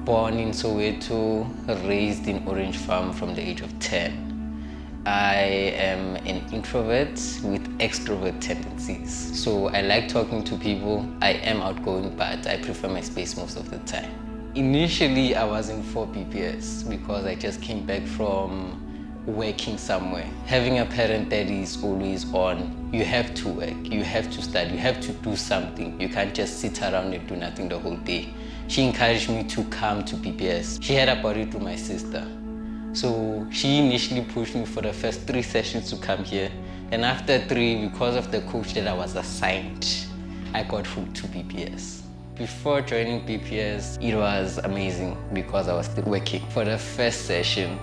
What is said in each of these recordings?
born in Soweto, raised in Orange Farm from the age of 10. I am an introvert with extrovert tendencies. So I like talking to people. I am outgoing, but I prefer my space most of the time. Initially, I was in 4 BPS because I just came back from working somewhere. Having a parent that is always on, you have to work, you have to study, you have to do something. You can't just sit around and do nothing the whole day. She encouraged me to come to BPS. She heard about it through my sister. So she initially pushed me for the first 3 sessions to come here. And after 3, because of the coach that I was assigned, I got hooked to BPS. Before joining BPS, it was amazing because I was still working. For the first session,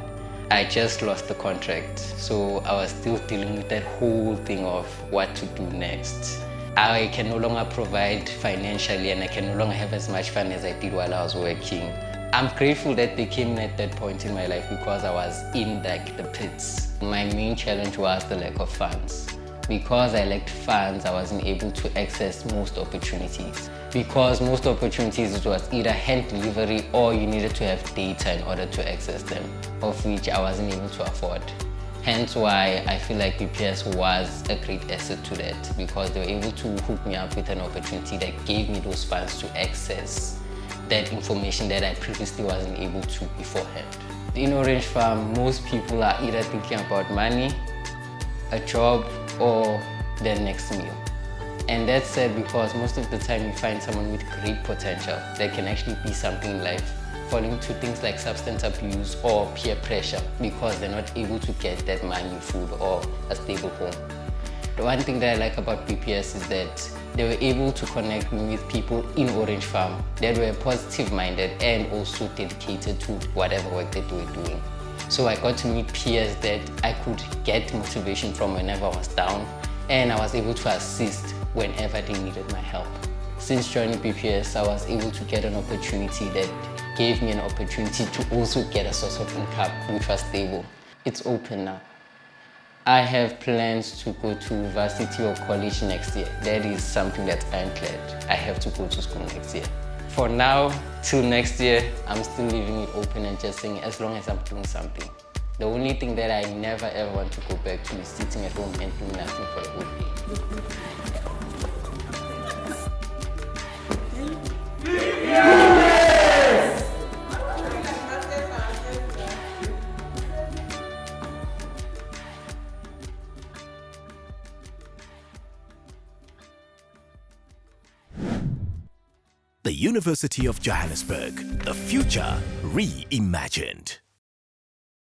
I just lost the contract. So I was still dealing with that whole thing of what to do next. I can no longer provide financially and I can no longer have as much fun as I did while I was working. I'm grateful that they came in at that point in my life because I was in the pits. My main challenge was the lack of funds. Because I lacked funds, I wasn't able to access most opportunities. Because most opportunities, it was either hand delivery or you needed to have data in order to access them, of which I wasn't able to afford. Hence why I feel like BPS was a great asset to that, because they were able to hook me up with an opportunity that gave me those funds to access that information that I previously wasn't able to beforehand. In Orange Farm, most people are either thinking about money, a job, or their next meal. And that's sad because most of the time you find someone with great potential that can actually be something in life, falling to things like substance abuse or peer pressure because they're not able to get that money, food, or a stable home. The one thing that I like about BPS is that they were able to connect me with people in Orange Farm that were positive-minded and also dedicated to whatever work that they were doing. So I got to meet peers that I could get motivation from whenever I was down, and I was able to assist whenever they needed my help. Since joining BPS, I was able to get an opportunity that gave me an opportunity to also get a source of income which was stable. It's open now. I have plans to go to varsity or college next year. That is something that's ironclad. I have to go to school next year. For now, till next year, I'm still leaving it open and just saying as long as I'm doing something. The only thing that I never ever want to go back to is sitting at home and doing nothing for the whole day. The University of Johannesburg, the future reimagined.